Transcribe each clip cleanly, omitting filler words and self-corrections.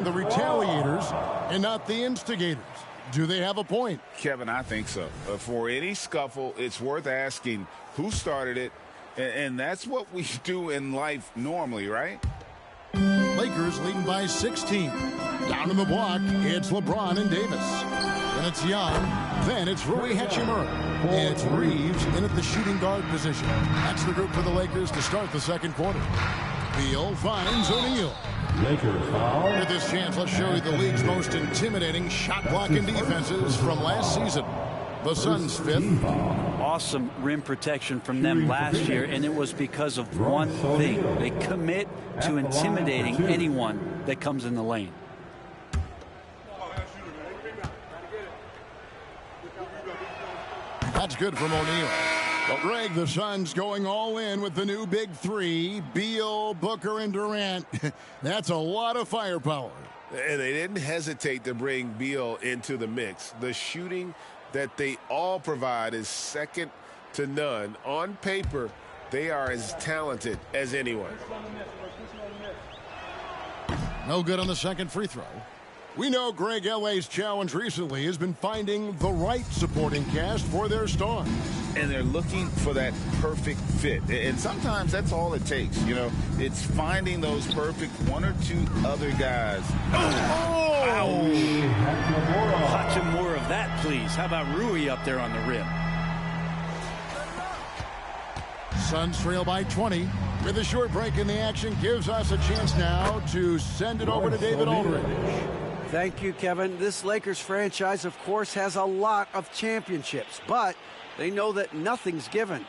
The retaliators and not the instigators. Do they have a point? Kevin, I think so. For any scuffle, it's worth asking who started it, and that's what we do in life normally, right? Lakers leading by 16. Down in the block, it's LeBron and Davis. Then it's Young. Then it's Rui Hachimura. And it's Reeves in at the shooting guard position. That's the group for the Lakers to start the second quarter. Beal finds O'Neal. Lakers foul. With this chance, let's show you the league's most intimidating shot-blocking defenses from last season. The Suns fifth. Awesome rim protection from them last year, and it was because of one thing. They commit to intimidating anyone that comes in the lane. That's good from O'Neal. Well, Greg, the Suns going all in with the new big three. Beal, Booker, and Durant. That's a lot of firepower. And they didn't hesitate to bring Beal into the mix. The shooting that they all provide is second to none. On paper, they are as talented as anyone. No good on the second free throw. We know Greg, LA's challenge recently has been finding the right supporting cast for their stars. And they're looking for that perfect fit. And sometimes that's all it takes. You know, it's finding those perfect one or two other guys. Oh! Hachimura of that, please. How about Rui up there on the rim? Suns trail by 20. With a short break in the action, gives us a chance now to send it over to David Aldridge. Thank you, Kevin. This Lakers franchise, of course, has a lot of championships, but they know that nothing's given.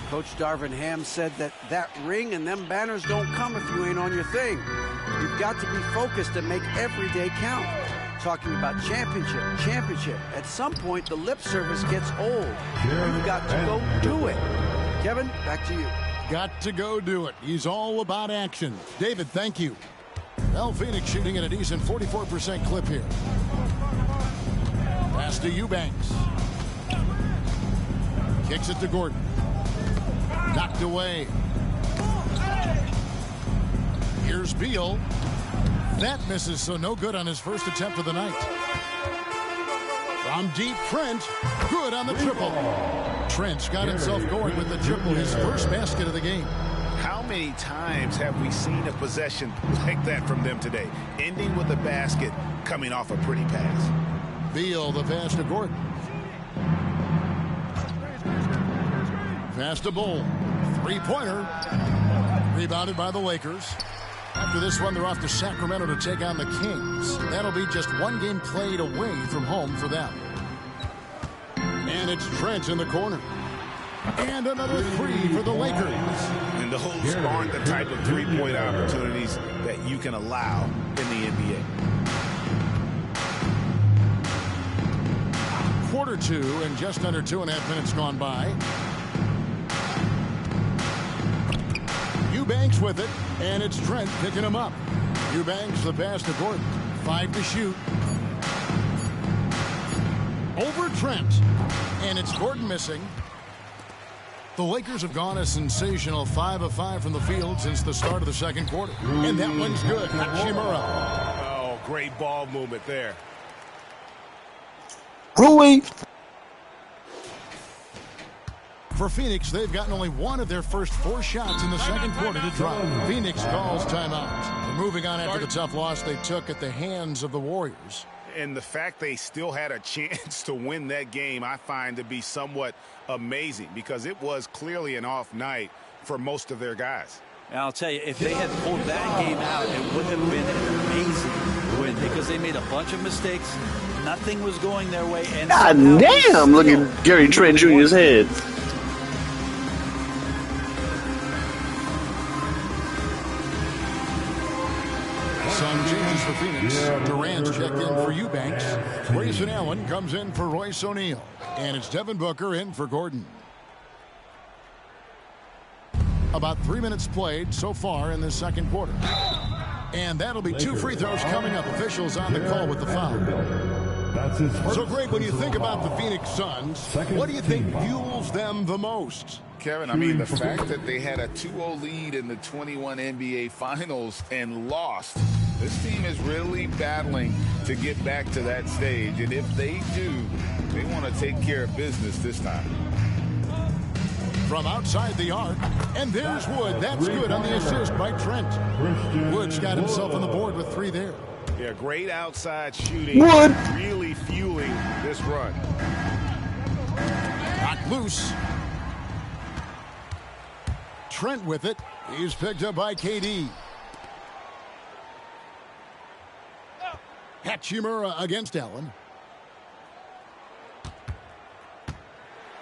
Coach Darvin Ham said that ring and them banners don't come if you ain't on your thing. You've got to be focused and make every day count. Talking about championship. At some point, the lip service gets old. You've got to go do it. Kevin, back to you. Got to go do it. He's all about action. David, thank you. Well, Phoenix shooting at a decent 44% clip here. Pass to Eubanks. Kicks it to Gordon. Knocked away. Here's Beal. That misses, so no good on his first attempt of the night. From deep, Trent. Good on the triple. Trent's got himself going with the triple, his first basket of the game. How many times have we seen a possession like that from them today? Ending with a basket, coming off a pretty pass. Beal, the pass to Gordon. Pass to Bull. Three-pointer. Rebounded by the Lakers. After this one, they're off to Sacramento to take on the Kings. That'll be just one game played away from home for them. And it's Trent in the corner. And another three for the Lakers. And those aren't the type of three-point opportunities that you can allow in the NBA. Quarter two and just under 2.5 minutes gone by. Eubanks with it, and it's Trent picking him up. Eubanks the pass to Gordon. 5 to shoot. Over Trent. And it's Gordon missing. The Lakers have gone a sensational 5 of 5 from the field since the start of the second quarter. And that one's good. Hachimura. Oh, great ball movement there. Rui. For Phoenix, they've gotten only one of their first 4 shots in the second quarter to drop. Phoenix calls timeout. They're moving on after the tough loss they took at the hands of the Warriors. And the fact they still had a chance to win that game, I find to be somewhat amazing because it was clearly an off night for most of their guys. And I'll tell you, if they had pulled that game out, it would have been an amazing win because they made a bunch of mistakes. Nothing was going their way. And God damn, look at Gary Trent Jr.'s head. Some changes for Phoenix. Durant's checked in for Eubanks. Grayson Allen comes in for Royce O'Neal. And it's Devin Booker in for Gordon. About 3 minutes played so far in the second quarter. And that'll be 2 free throws coming up. Officials on the call with the foul. So, Greg, when you think about the Phoenix Suns, what do you think fuels them the most? Kevin, I mean, the fact that they had a 2-0 lead in the 21 NBA Finals and lost, This team is really battling to get back to that stage, and if they do, they want to take care of business this time. From outside the arc, and there's Wood. That's good on the assist by Trent. Wood's got himself on the board with 3 there. Yeah, great outside shooting. Wood. Really fueling this run. Knocked loose. Trent with it. He's picked up by KD. Hachimura against Allen.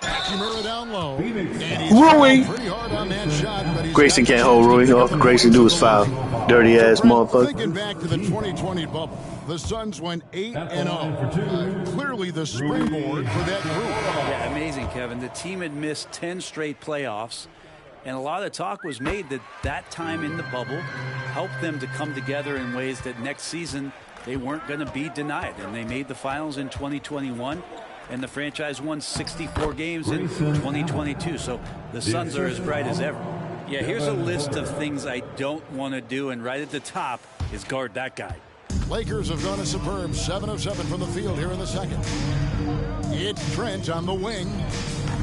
Hachimura down low. Rui. Pretty hard on that shot, but he's Grayson can't hold Rui. All Grayson do is foul. Dirty ass motherfucker. Thinking back to the 2020 bubble, the Suns went 8-0. Clearly the springboard for that group. Yeah, amazing, Kevin. The team had missed 10 straight playoffs, and a lot of talk was made that that time in the bubble helped them to come together in ways that next season they weren't going to be denied. And they made the finals in 2021, and the franchise won 64 games in 2022. So the Suns are as bright as ever. Yeah, here's a list of things I don't want to do, and right at the top is guard that guy. Lakers have gone a superb 7 of 7 from the field here in the second. It's Trent on the wing.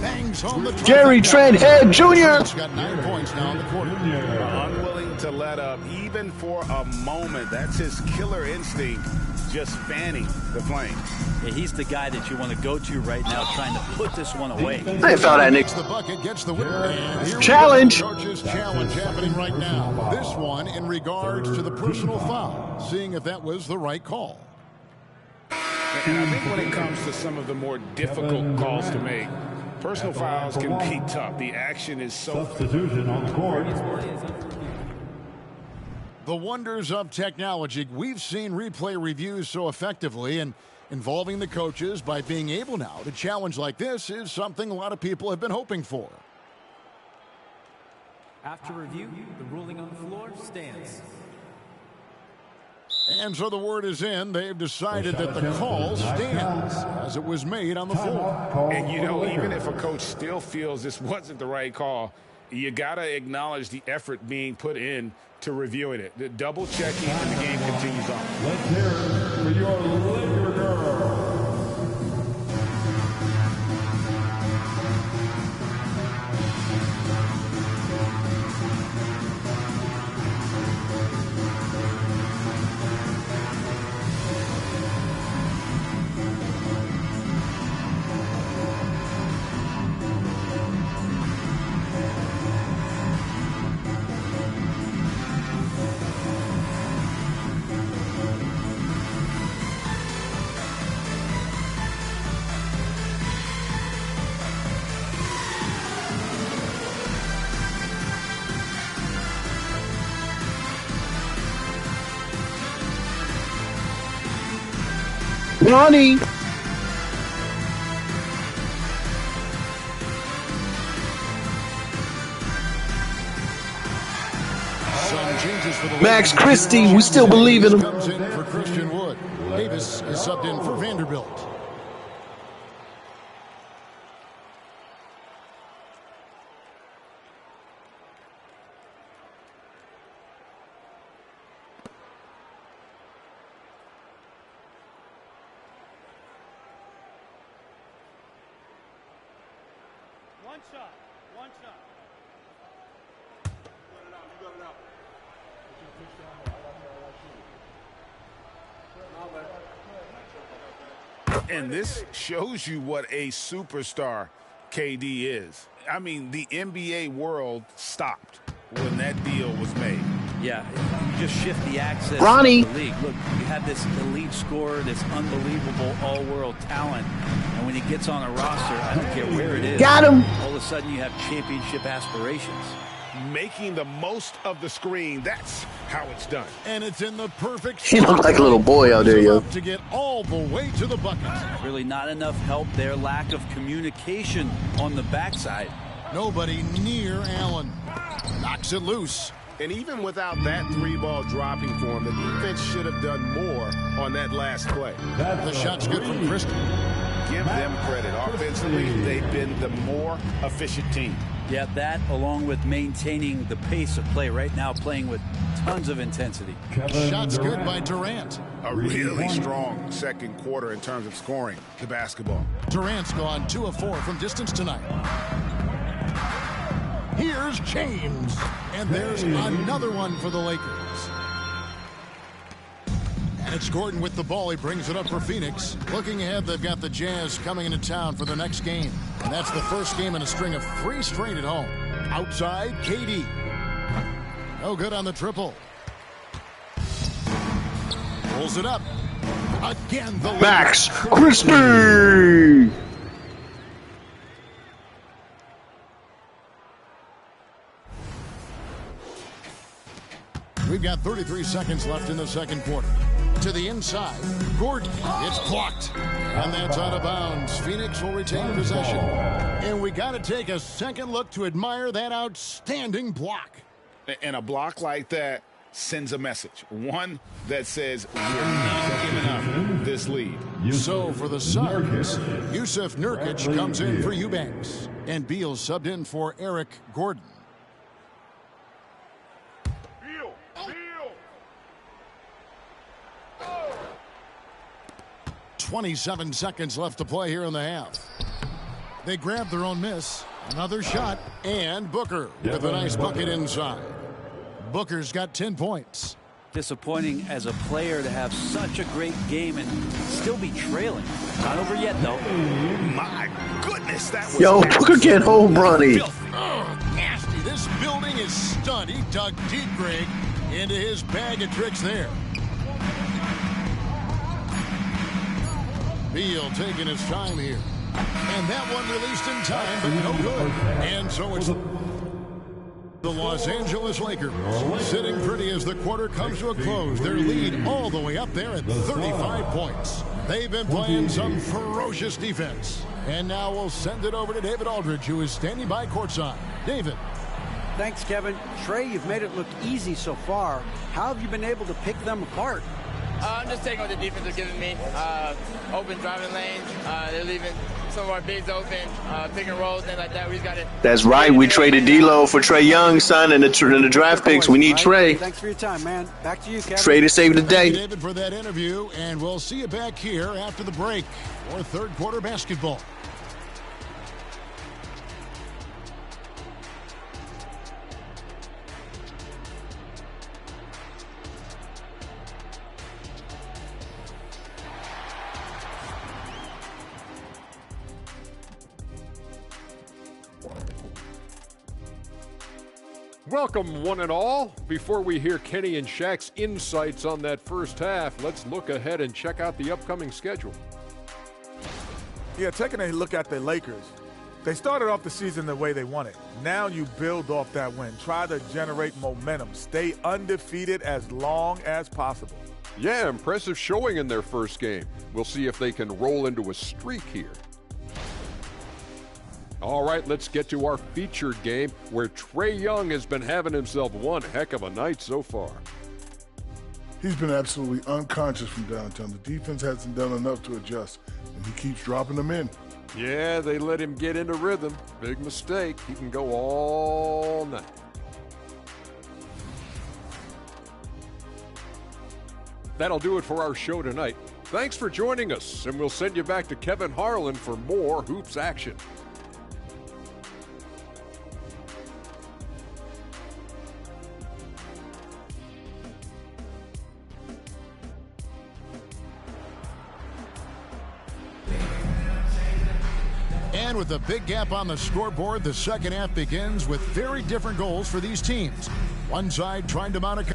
Bangs home the Jerry Trent Head Jr. He's got 9 points now in the quarter. Unwilling to let up even for a moment. That's his killer instinct, just fanning the flame. Yeah, he's the guy that you want to go to right now, trying to put this one away. I ain't found that nigga. The bucket gets the win. And here Challenge. Coach's challenge happening right now. This one in regards to the personal foul, seeing if that was the right call. And I think when it comes to some of the more difficult calls to make, personal fouls can be tough. The action is so... Substitution on the court. The wonders of technology. We've seen replay reviews so effectively, and involving the coaches by being able now to challenge like this is something a lot of people have been hoping for. After review, the ruling on the floor stands. And so the word is in. They've decided that the call stands as it was made on the floor. And, you know, even if a coach still feels this wasn't the right call, you got to acknowledge the effort being put in to reviewing it. The double checking, and the game continues on. Let's hear it for your Laker girl. Ronnie. Max Christie, we still believe in him. Comes in for Christian Wood. Davis is subbed in for Vanderbilt. One shot. And this shows you what a superstar KD is. I mean, the NBA world stopped when that deal was made. Yeah, you just shift the access Ronnie. of the league. Look, you have this elite scorer, this unbelievable all-world talent, and when he gets on a roster, I don't care where it is, Got him. all of a sudden you have championship aspirations. Making the most of the screen, that's how it's done. And it's in the perfect He looked like a little boy out there, yo. to get all the way to the bucket. Really not enough help there, lack of communication on the backside. Nobody near Allen. Knocks it loose. And even without that 3-ball dropping for him, the defense should have done more on that last play. The shot's good from Christie. give them credit. Offensively, they've been the more efficient team. Yeah, that along with maintaining the pace of play right now, playing with tons of intensity. Shots good by Durant. A really strong second quarter in terms of scoring the basketball. Durant's gone 2 of 4 from distance tonight. Here's James. And there's another one for the Lakers. And it's Gordon with the ball. He brings it up for Phoenix. Looking ahead, they've got the Jazz coming into town for their next game. And that's the first game in a string of 3 straight at home. Outside, KD. No good on the triple. Pulls it up. Again, the Max Crispy. We've got 33 seconds left in the second quarter. To the inside, Gordon. It's blocked. And that's out of bounds. Phoenix will retain possession. And we got to take a second look to admire that outstanding block. And a block like that sends a message. One that says we're not giving up this lead. So for the Suns, Yusuf Nurkic comes in for Eubanks. And Beal subbed in for Eric Gordon. 27 seconds left to play here in the half. They grab their own miss. Another shot. And Booker with a nice bucket inside. Booker's got 10 points. Disappointing as a player to have such a great game and still be trailing. Not over yet, though. My goodness, that was... Yo, Booker get home, Bronny. Oh, nasty. This building is stunned. He dug deep, Greg, into his bag of tricks there. Beal taking his time here. And that one released in time, but no good. And so it's the Los Angeles Lakers sitting pretty as the quarter comes to a close. Their lead all the way up there at 35 points. They've been playing some ferocious defense. And now we'll send it over to David Aldridge, who is standing by courtside. David. Thanks, Kevin. Trey, you've made it look easy so far. How have you been able to pick them apart? I'm just taking what the defense is giving me. Open driving lanes. They're leaving some of our bigs open, pick and rolls, things like that. We just got to. That's right. We traded D'Lo for Trey Young, son, and the draft picks. We need Trey. Thanks for your time, man. Back to you, Kevin. Trey to save the day. Thank you, David, for that interview, and we'll see you back here after the break for third quarter basketball. Welcome, one and all. Before we hear Kenny and Shaq's insights on that first half, let's look ahead and check out the upcoming schedule. Yeah, taking a look at the Lakers, they started off the season the way they wanted. Now you build off that win. Try to generate momentum. Stay undefeated as long as possible. Yeah, impressive showing in their first game. We'll see if they can roll into a streak here. All right, let's get to our featured game where Trey Young has been having himself one heck of a night so far. He's been absolutely unconscious from downtown. The defense hasn't done enough to adjust, and he keeps dropping them in. Yeah, they let him get into rhythm. Big mistake. He can go all night. That'll do it for our show tonight. Thanks for joining us, and we'll send you back to Kevin Harlan for more hoops action. And with a big gap on the scoreboard, the second half begins with very different goals for these teams. One side trying to mount a